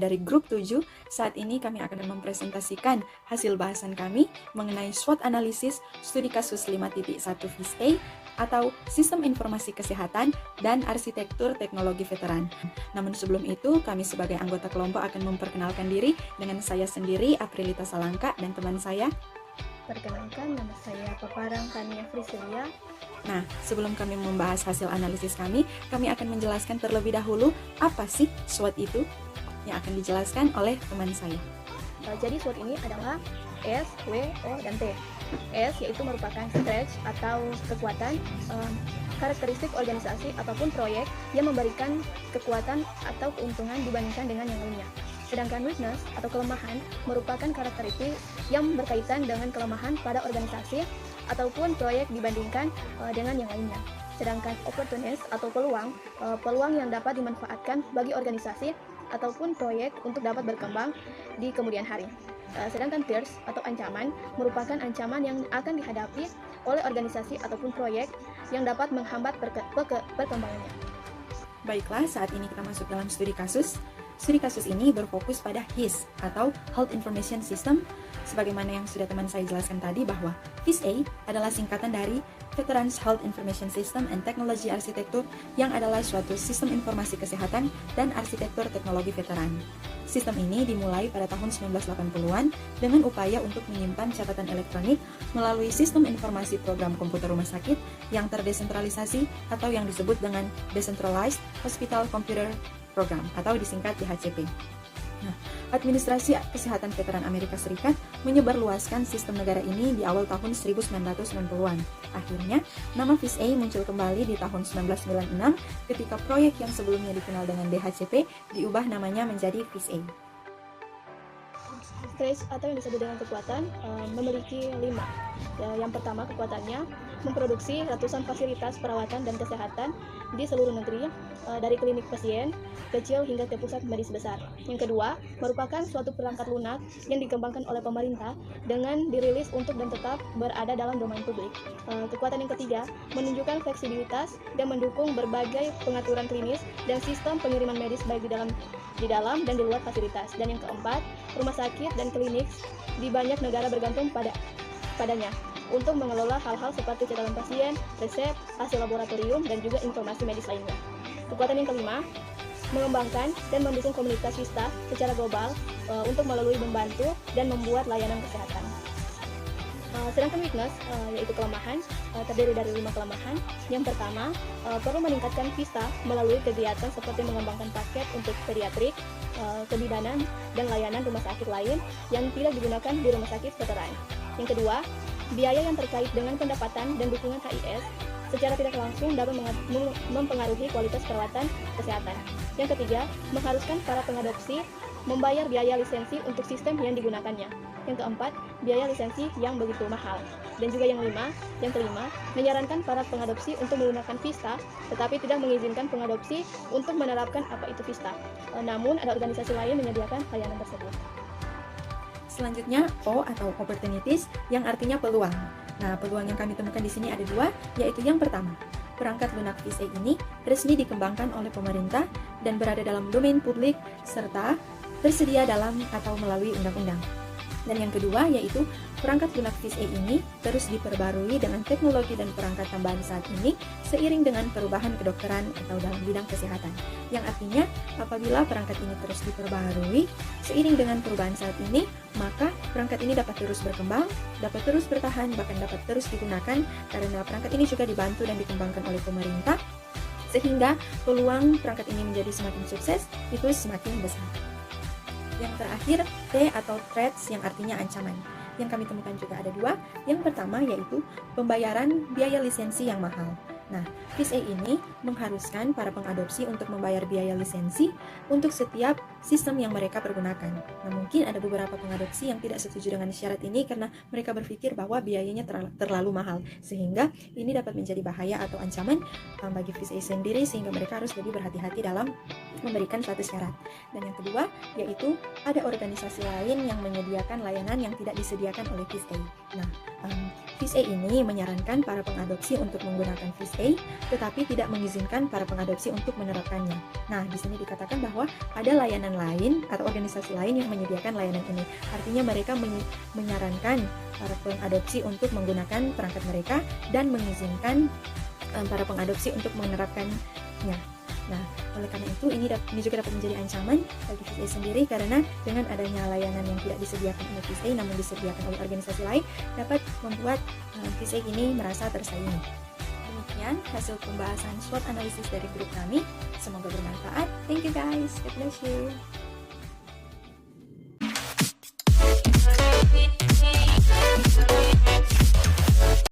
dari grup 7, saat ini kami akan mempresentasikan hasil bahasan kami mengenai SWOT analisis studi kasus 5.1 FIS A atau Sistem Informasi Kesehatan dan Arsitektur Teknologi Veteran. Namun sebelum itu, kami sebagai anggota kelompok akan memperkenalkan diri dengan saya sendiri, Aprilita Salangka, dan teman saya. Perkenalkan, nama saya Paparang Kania Friselia. Nah, sebelum kami membahas hasil analisis kami akan menjelaskan terlebih dahulu apa sih SWOT itu, yang akan dijelaskan oleh teman saya. Jadi SWOT ini adalah S, W, O, dan T. S yaitu merupakan strength atau kekuatan, karakteristik organisasi ataupun proyek yang memberikan kekuatan atau keuntungan dibandingkan dengan yang lainnya. Sedangkan weakness atau kelemahan merupakan karakteristik yang berkaitan dengan kelemahan pada organisasi ataupun proyek dibandingkan dengan yang lainnya. Sedangkan opportunity atau peluang yang dapat dimanfaatkan bagi organisasi ataupun proyek untuk dapat berkembang di kemudian hari. Sedangkan threats atau ancaman merupakan ancaman yang akan dihadapi oleh organisasi ataupun proyek yang dapat menghambat perkembangannya. Baiklah, saat ini kita masuk dalam studi kasus. Studi kasus ini berfokus pada HIS atau Health Information System, sebagaimana yang sudah teman saya jelaskan tadi bahwa FIS A adalah singkatan dari Veterans Health Information System and Technology Architecture, yang adalah suatu sistem informasi kesehatan dan arsitektur teknologi veteran. Sistem ini dimulai pada tahun 1980-an dengan upaya untuk menyimpan catatan elektronik melalui sistem informasi program komputer rumah sakit yang terdesentralisasi atau yang disebut dengan Decentralized Hospital Computer Program atau disingkat DHCP. Nah, Administrasi Kesehatan Veteran Amerika Serikat menyebarluaskan sistem negara ini di awal tahun 1990-an. Akhirnya, nama FIS A muncul kembali di tahun 1996 ketika proyek yang sebelumnya dikenal dengan DHCP diubah namanya menjadi FIS A. Strength atau yang disebut dengan kekuatan memiliki 5. Yang pertama, kekuatannya memproduksi ratusan fasilitas perawatan dan kesehatan di seluruh negeri, dari klinik pasien kecil hingga ke pusat medis besar. Yang kedua, merupakan suatu perangkat lunak yang dikembangkan oleh pemerintah dengan dirilis untuk dan tetap berada dalam domain publik. Kekuatan yang ketiga, menunjukkan fleksibilitas dan mendukung berbagai pengaturan klinis dan sistem pengiriman medis baik di dalam dan di luar fasilitas. Dan yang keempat, rumah sakit dan klinik di banyak negara bergantung padanya untuk mengelola hal-hal seperti catatan pasien, resep, hasil laboratorium, dan juga informasi medis lainnya. Kekuatan yang kelima, mengembangkan dan mendukung komunitas WISTA secara global untuk melalui membantu dan membuat layanan kesehatan. Sedangkan weakness, yaitu kelemahan, terdiri dari 5 kelemahan. Yang pertama, perlu meningkatkan WISTA melalui kegiatan seperti mengembangkan paket untuk pediatrik, kebidanan, dan layanan rumah sakit lain yang tidak digunakan di rumah sakit veteran. Yang kedua, biaya yang terkait dengan pendapatan dan dukungan HIS secara tidak langsung dapat mempengaruhi kualitas perawatan kesehatan. Yang ketiga, mengharuskan para pengadopsi membayar biaya lisensi untuk sistem yang digunakannya. Yang keempat, biaya lisensi yang begitu mahal. Dan juga yang kelima, menyarankan para pengadopsi untuk menggunakan VISTA, tetapi tidak mengizinkan pengadopsi untuk menerapkan apa itu VISTA. Namun, ada organisasi lain menyediakan layanan tersebut. Selanjutnya, O atau opportunities, yang artinya peluang. Nah, peluang yang kami temukan di sini ada 2, yaitu yang pertama, perangkat lunak FIS A ini resmi dikembangkan oleh pemerintah dan berada dalam domain publik serta tersedia dalam atau melalui undang-undang. Dan yang kedua, yaitu perangkat lunak FIS A ini terus diperbarui dengan teknologi dan perangkat tambahan saat ini seiring dengan perubahan kedokteran atau dalam bidang kesehatan. Yang artinya, apabila perangkat ini terus diperbarui seiring dengan perubahan saat ini, maka perangkat ini dapat terus berkembang, dapat terus bertahan, bahkan dapat terus digunakan karena perangkat ini juga dibantu dan dikembangkan oleh pemerintah, sehingga peluang perangkat ini menjadi semakin sukses itu semakin besar. Yang terakhir, T atau threats, yang artinya ancaman. Yang kami temukan juga ada 2. Yang pertama yaitu pembayaran biaya lisensi yang mahal. Nah, FIS A ini mengharuskan para pengadopsi untuk membayar biaya lisensi untuk setiap sistem yang mereka pergunakan. Nah, mungkin ada beberapa pengadopsi yang tidak setuju dengan syarat ini karena mereka berpikir bahwa biayanya terlalu mahal, sehingga ini dapat menjadi bahaya atau ancaman bagi FIS A sendiri, sehingga mereka harus lebih berhati-hati dalam memberikan suatu syarat. Dan yang kedua, yaitu ada organisasi lain yang menyediakan layanan yang tidak disediakan oleh FIS A. Nah, FIS-A ini menyarankan para pengadopsi untuk menggunakan FIS-A, tetapi tidak mengizinkan para pengadopsi untuk menerapkannya. Nah, di sini dikatakan bahwa ada layanan lain atau organisasi lain yang menyediakan layanan ini. Artinya mereka menyarankan para pengadopsi untuk menggunakan perangkat mereka dan mengizinkan para pengadopsi untuk menerapkannya. Nah, oleh karena itu ini juga dapat menjadi ancaman bagi FIS-A sendiri, karena dengan adanya layanan yang tidak disediakan oleh FIS-A namun disediakan oleh organisasi lain dapat membuat FIS-A ini merasa tersaingi. Demikian hasil pembahasan SWOT analisis dari grup kami. Semoga bermanfaat. Thank you guys. God bless you.